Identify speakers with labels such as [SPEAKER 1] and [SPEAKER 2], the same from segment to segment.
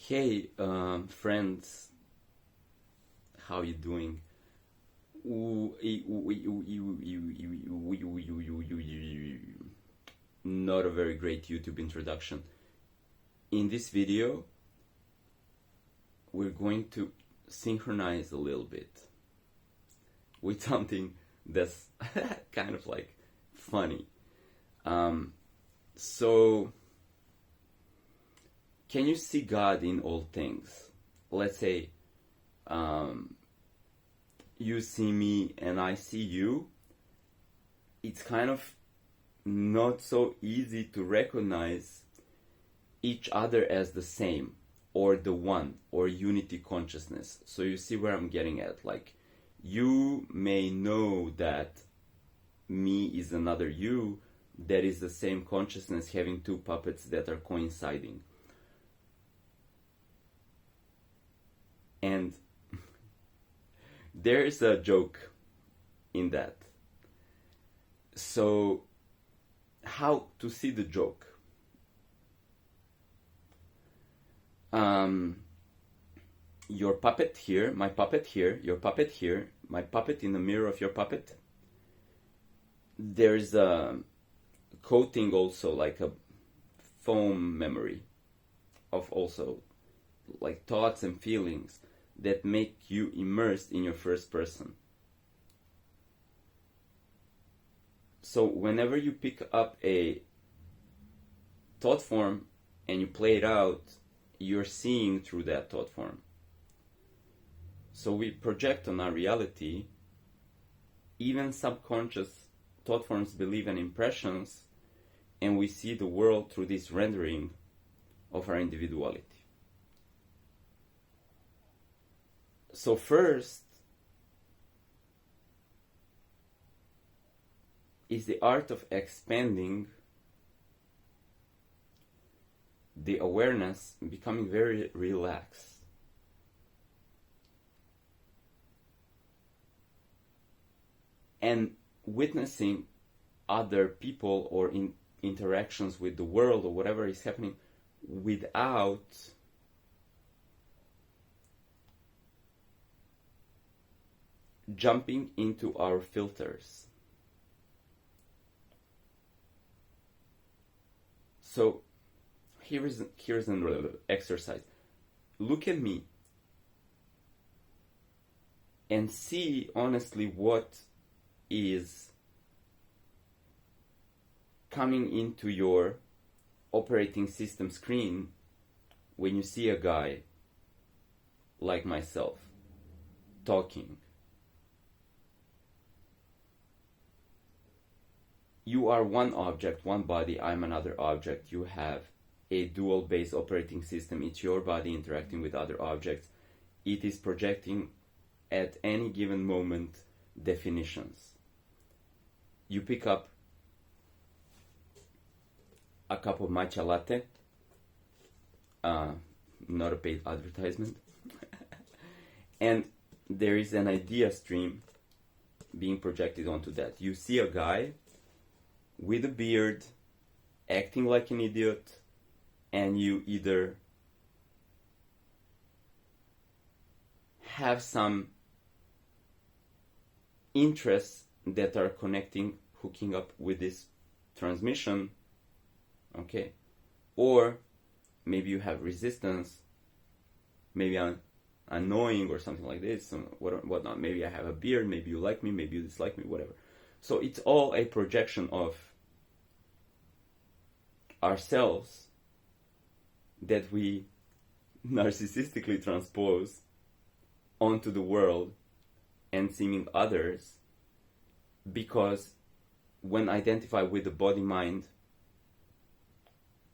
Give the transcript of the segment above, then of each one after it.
[SPEAKER 1] Hey, friends, how you doing? Not a very great YouTube introduction. In this video, we're going to synchronize a little bit with something that's kind of like funny. So, can you see God in all things? Let's say, you see me and I see you. It's kind of not so easy to recognize each other as the same or the one or unity consciousness. So you see where I'm getting at. Like, you may know that me is another you that is the same consciousness having two puppets that are coinciding. And there's a joke in that. So, how to see the joke? Your puppet here, my puppet here, your puppet here, my puppet in the mirror of your puppet. There's a coating also, like a foam memory of also like thoughts and feelings that make you immersed in your first person. So whenever you pick up a thought form and you play it out, you're seeing through that thought form. So we project on our reality even subconscious thought forms, belief, and impressions, and we see the world through this rendering of our individuality. So first is the art of expanding the awareness, becoming very relaxed. And witnessing other people or in interactions with the world or whatever is happening without jumping into our filters. So here's an exercise. Look at me and see honestly what is coming into your operating system screen when you see a guy like myself talking. You are one object, one body, I'm another object. You have a dual base operating system. It's your body interacting with other objects. It is projecting at any given moment definitions. You pick up a cup of matcha latte, not a paid advertisement, and there is an idea stream being projected onto that. You see a guy with a beard, acting like an idiot, and you either have some interests that are hooking up with this transmission, okay? Or maybe you have resistance, maybe I'm annoying or something like this, and whatnot. Maybe I have a beard, maybe you like me, maybe you dislike me, whatever. So it's all a projection of ourselves that we narcissistically transpose onto the world and seeming others, because when identified with the body-mind,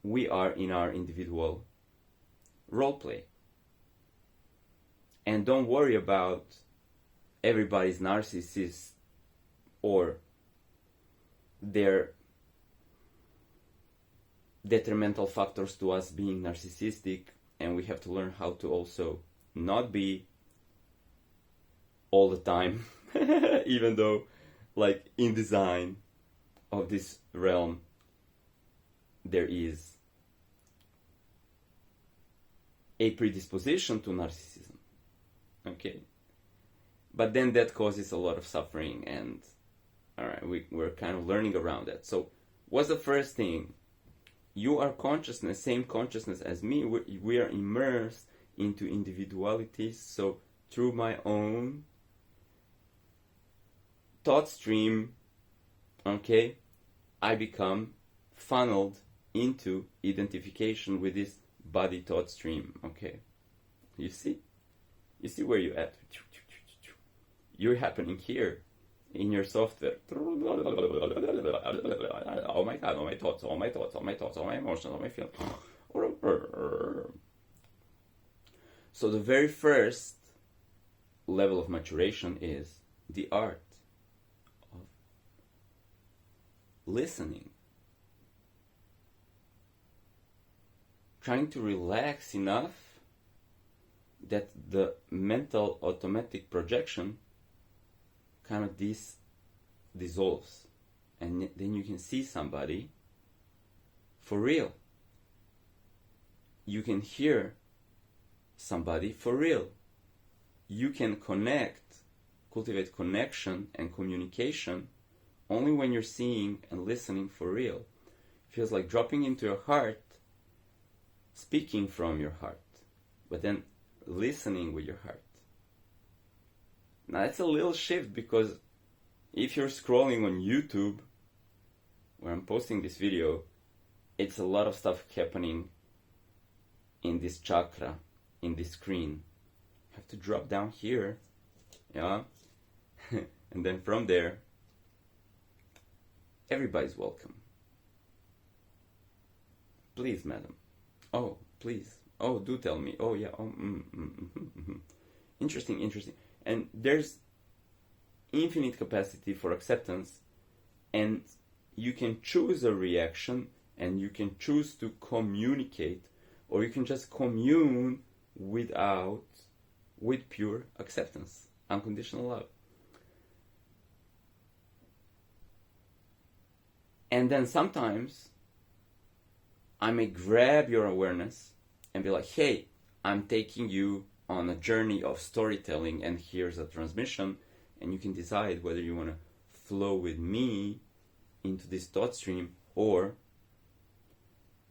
[SPEAKER 1] we are in our individual role play. And don't worry about everybody's narcissist or their detrimental factors to us being narcissistic, and we have to learn how to also not be all the time, even though, like, in design of this realm, there is a predisposition to narcissism. Okay? But then that causes a lot of suffering, and alright, we're kind of learning around that. So what's the first thing? You are consciousness, same consciousness as me. We are immersed into individualities. So through my own thought stream, okay, I become funneled into identification with this body thought stream. Okay, you see where you're at. You're happening here in your software. Oh my God, all my thoughts, all my emotions, all my feelings. So the very first level of maturation is the art of listening. Trying to relax enough that the mental automatic projection kind of dissolves, and then you can see somebody for real. You can hear somebody for real. You can cultivate connection and communication only when you're seeing and listening for real. It feels like dropping into your heart, speaking from your heart, but then listening with your heart. Now it's a little shift, because if you're scrolling on YouTube, where I'm posting this video, it's a lot of stuff happening in this chakra, in this screen. You have to drop down here, yeah, and then from there, everybody's welcome. Please, madam. Oh, please. Oh, do tell me. Oh, yeah. Oh, Interesting. And there's infinite capacity for acceptance, and you can choose a reaction, and you can choose to communicate, or you can just commune with pure acceptance, unconditional love. And then sometimes I may grab your awareness and be like, hey, I'm taking you on a journey of storytelling, and here's a transmission, and you can decide whether you want to flow with me into this thought stream, or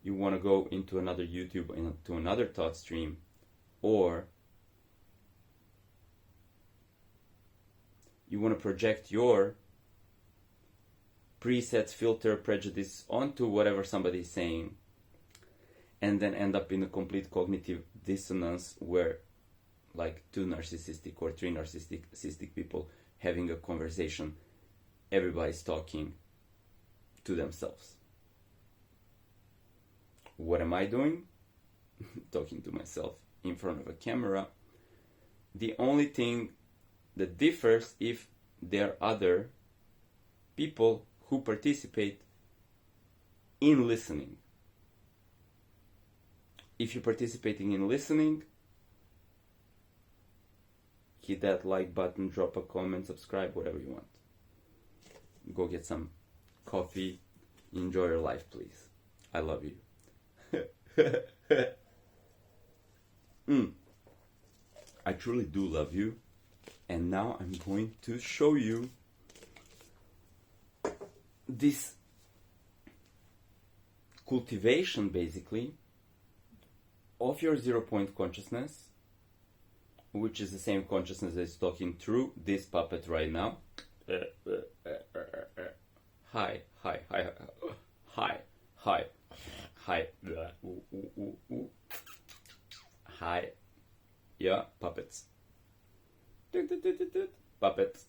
[SPEAKER 1] you want to go into another YouTube, into another thought stream, or you want to project your presets, filter, prejudice onto whatever somebody is saying, and then end up in a complete cognitive dissonance where, like, two narcissistic or three narcissistic people having a conversation, everybody's talking to themselves. What am I doing? Talking to myself in front of a camera. The only thing that differs if there are other people who participate in listening. If you're participating in listening, hit that like button, drop a comment, subscribe, whatever you want. Go get some coffee, enjoy your life, please. I love you. I truly do love you, and now I'm going to show you this cultivation, basically, of your 0-point consciousness, which is the same consciousness that is talking through this puppet right now. Hi. Hi. Yeah, puppets. Puppets.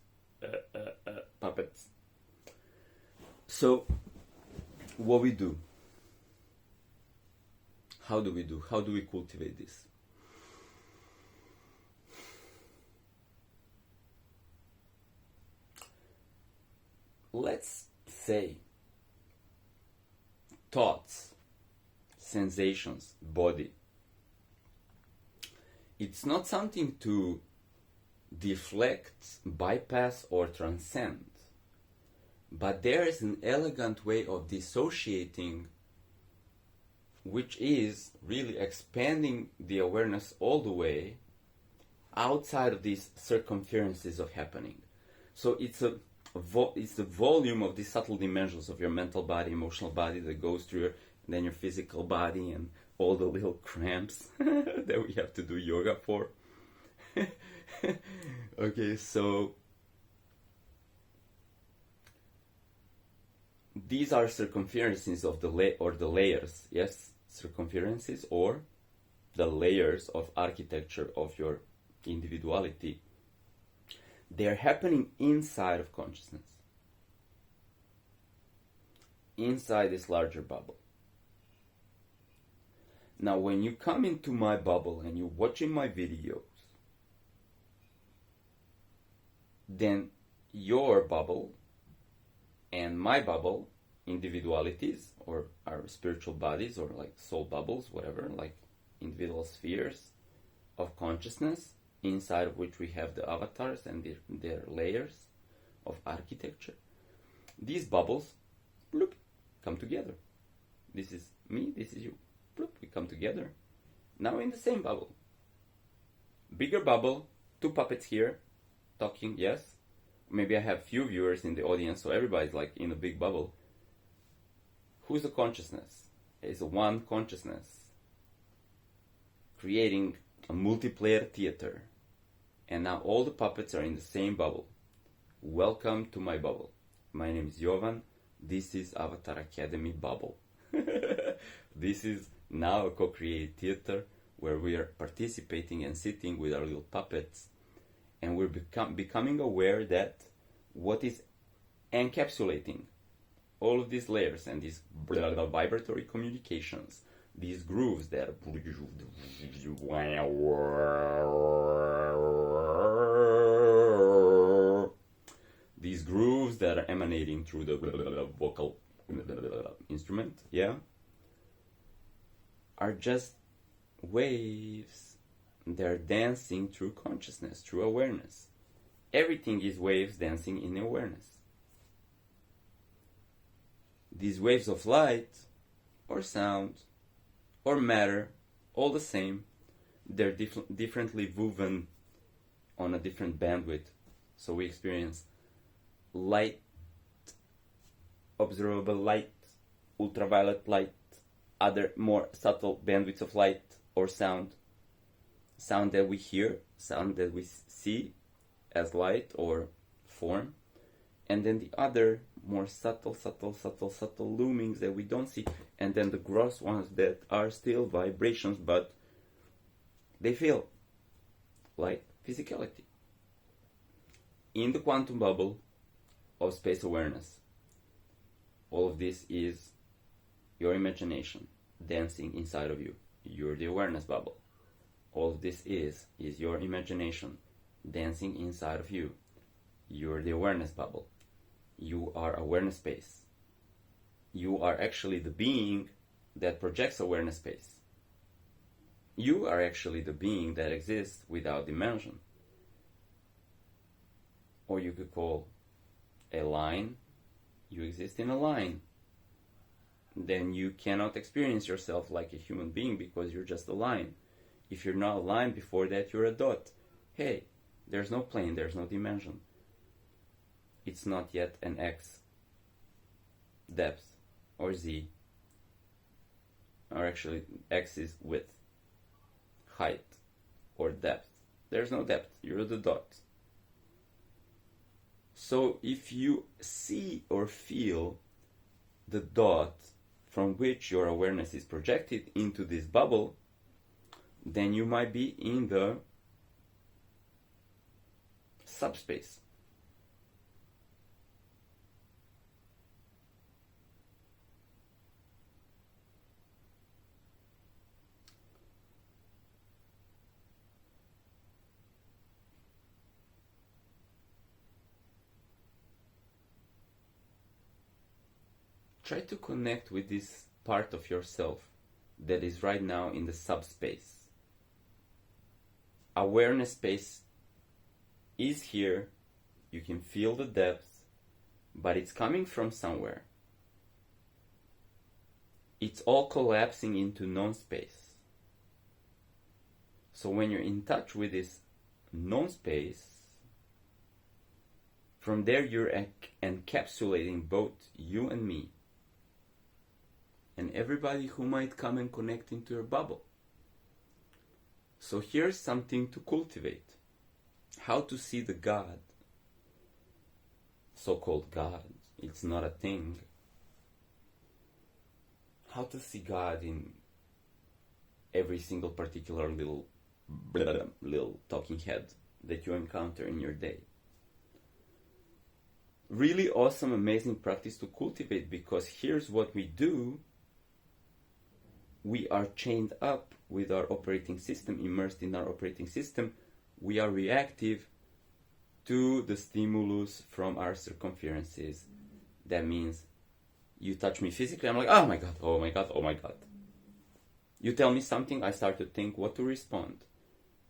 [SPEAKER 1] Puppets. So, what we do? How do we do? How do we cultivate this? Let's say thoughts, sensations, body. It's not something to deflect, bypass, or transcend, but there is an elegant way of dissociating which is really expanding the awareness all the way outside of these circumferences of happening. So it's the volume of these subtle dimensions of your mental body, emotional body that goes through your physical body and all the little cramps that we have to do yoga for. Okay, so these are circumferences of the layers, yes, circumferences or the layers of architecture of your individuality. They're happening inside of consciousness, inside this larger bubble. Now, when you come into my bubble and you're watching my videos, then your bubble and my bubble, individualities or our spiritual bodies or like soul bubbles, whatever, like individual spheres of consciousness, inside of which we have the avatars and their layers of architecture. These bubbles, bloop, come together. This is me, this is you. Bloop, we come together. Now in the same bubble. Bigger bubble, two puppets here, talking, yes. Maybe I have few viewers in the audience, so everybody's like in a big bubble. Who's the consciousness? It's one consciousness creating a multiplayer theater. And now all the puppets are in the same bubble. Welcome to my bubble. My name is Jovan. This is Avatar Academy Bubble. This is now a co-created theater where we are participating and sitting with our little puppets. And we're becoming aware that what is encapsulating all of these layers and these vibratory communications, these grooves that are emanating through the vocal instrument, yeah, are just waves. They're dancing through consciousness, through awareness. Everything is waves dancing in awareness. These waves of light, or sound, or matter, all the same, they're differently woven on a different bandwidth. So we experience light, observable light, ultraviolet light, other more subtle bandwidths of light or sound. Sound that we hear, sound that we see as light or form, and then the other more subtle loomings that we don't see, and then the gross ones that are still vibrations, but they feel like physicality. In the quantum bubble of space awareness, all of this is your imagination dancing inside of you. You're the awareness bubble. All of this is your imagination dancing inside of you. You're the awareness bubble. You are awareness space. You are actually the being that projects awareness space. You are actually the being that exists without dimension. Or you could call a line, you exist in a line. Then you cannot experience yourself like a human being because you're just a line. If you're not a line before that, you're a dot. Hey, there's no plane, there's no dimension. It's not yet an X depth or Z. Or actually, X is width, height, or depth. There's no depth, you're the dot. So if you see or feel the dot from which your awareness is projected into this bubble, then you might be in the subspace. Try to connect with this part of yourself that is right now in the subspace. Awareness space is here, you can feel the depth, but it's coming from somewhere. it's all collapsing into non-space. So when you're in touch with this non-space, from there you're encapsulating both you and me and everybody who might come and connect into your bubble. So here's something to cultivate. How to see the God, so-called God, it's not a thing. How to see God in every single particular little talking head that you encounter in your day. Really awesome, amazing practice to cultivate, because here's what we do. We are chained up with our operating system, immersed in our operating system. We are reactive to the stimulus from our circumferences. That means you touch me physically, I'm like, oh my God, oh my God, oh my God. You tell me something, I start to think what to respond.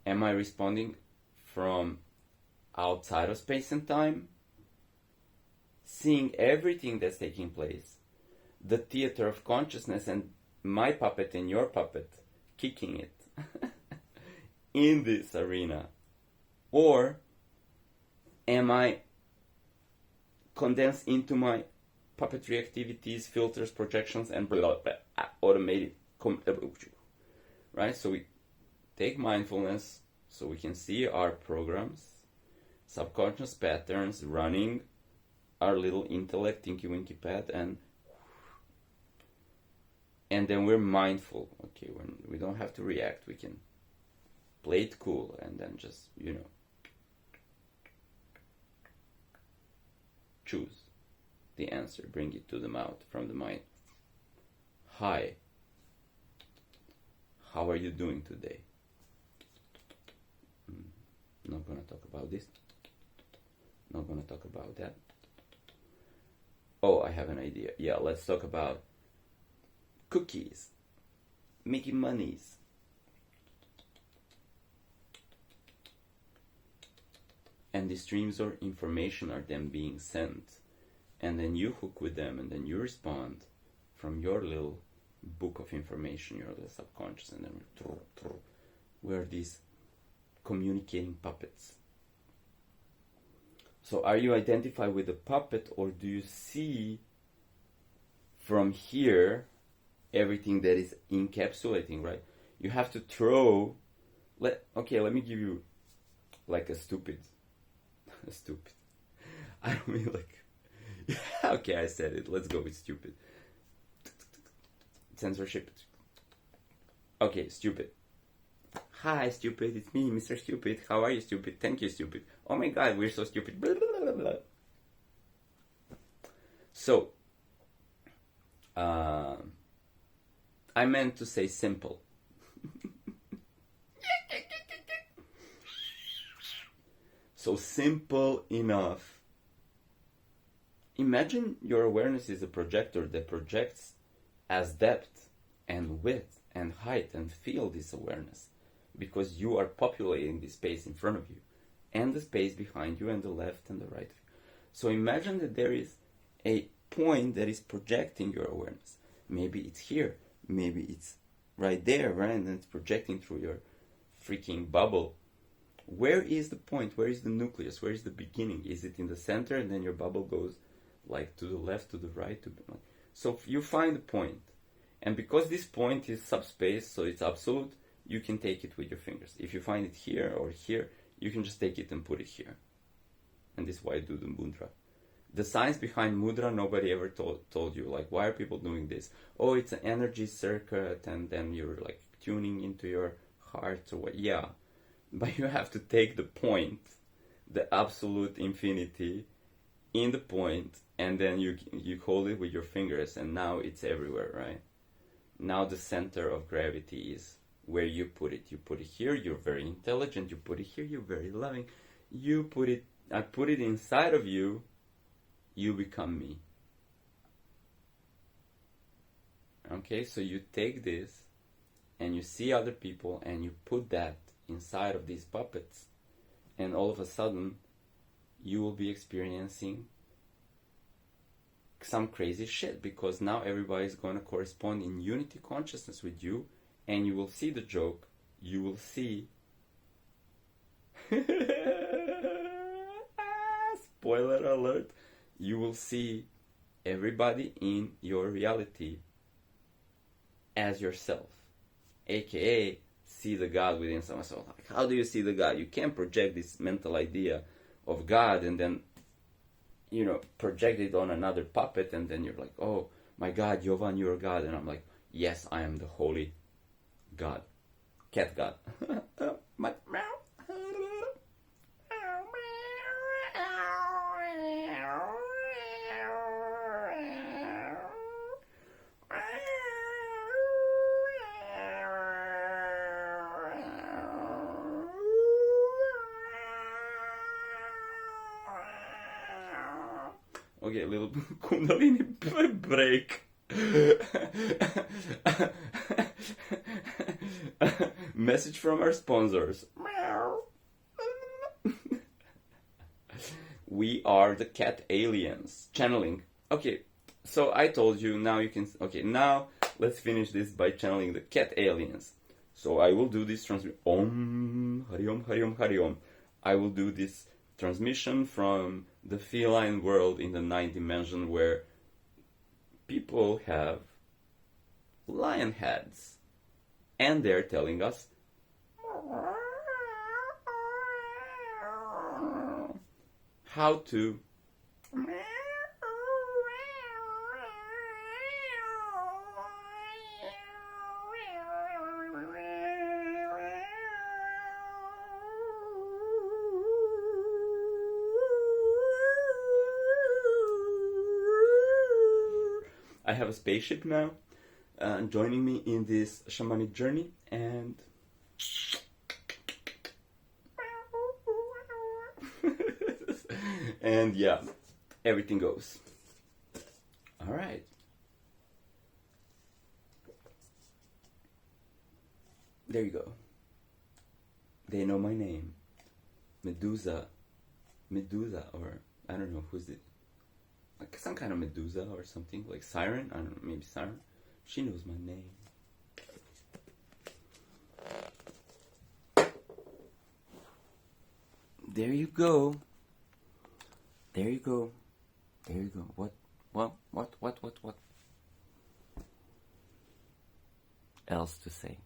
[SPEAKER 1] Am I responding from outside of space and time? Seeing everything that's taking place, the theater of consciousness and my puppet and your puppet kicking it in this arena? Or am I condensed into my puppetry activities, filters, projections, and automated, right? So we take mindfulness so we can see our programs, subconscious patterns running our little intellect, tinky winky pad, and then we're mindful. Okay, when we don't have to react, we can play it cool and then just, choose the answer, bring it to the mouth from the mind. Hi, how are you doing today? Not gonna talk about this. Not gonna talk about that. Oh, I have an idea. Yeah, let's talk about cookies, making monies. And the streams of information are then being sent. And then you hook with them, and then you respond from your little book of information, your little subconscious, and then we're these communicating puppets. So are you identified with the puppet, or do you see from here everything that is encapsulating, right? You have to throw, let me give you like a stupid, I don't mean like, okay, I said it, let's go with stupid. Sensorship. Okay, stupid. Hi, stupid, it's me, Mr. Stupid. How are you, stupid? Thank you, stupid. Oh my God, we're so stupid. Blah, blah, blah, blah. So, I meant to say simple. So simple enough. Imagine your awareness is a projector that projects as depth and width and height, and feel this awareness, because you are populating the space in front of you and the space behind you and the left and the right. So imagine that there is a point that is projecting your awareness. Maybe it's here, maybe it's right there, right? And it's projecting through your freaking bubble. Where is the point? Where is the nucleus? Where is the beginning? Is it in the center, and then your bubble goes like to the left, to the right, so you find the point. And because this point is subspace, so it's absolute, you can take it with your fingers. If you find it here or here, you can just take it and put it here. And this is why I do the mudra. The science behind mudra, nobody ever told you, like, why are people doing this? Oh, it's an energy circuit, and then you're like tuning into your heart or what? Yeah, but you have to take the point, the absolute infinity, in the point, and then you hold it with your fingers, and now it's everywhere, right? Now the center of gravity is where you put it. You put it here, you're very intelligent. You put it here, you're very loving. I put it inside of you, you become me. Okay, so you take this and you see other people and you put that inside of these puppets, and all of a sudden you will be experiencing some crazy shit, because now everybody's going to correspond in unity consciousness with you, and you will see the joke. You will see. Spoiler alert. You will see everybody in your reality as yourself, aka see the God within someone. So, like, how do you see the God? You can't project this mental idea of God and then, project it on another puppet, and then you're like, oh my God, Jovan, you're God. And I'm like, yes, I am the holy God. Cat God. Okay, a little Kundalini break. Message from our sponsors. We are the cat aliens. Channeling. Okay, so I told you, now you can... Okay, now let's finish this by channeling the cat aliens. So I will do this transmission. Om, Hari Om, Hari Om, Hari Om. I will do this transmission from the feline world in the 9th dimension, where people have lion heads, and they're telling us how to I have a spaceship now joining me in this shamanic journey, and and yeah, everything goes. All right. There you go. They know my name. Medusa, or I don't know, who's it? Like some kind of Medusa or something, like Siren. I don't know, maybe Siren. She knows my name. There you go. There you go. There you go. What else to say?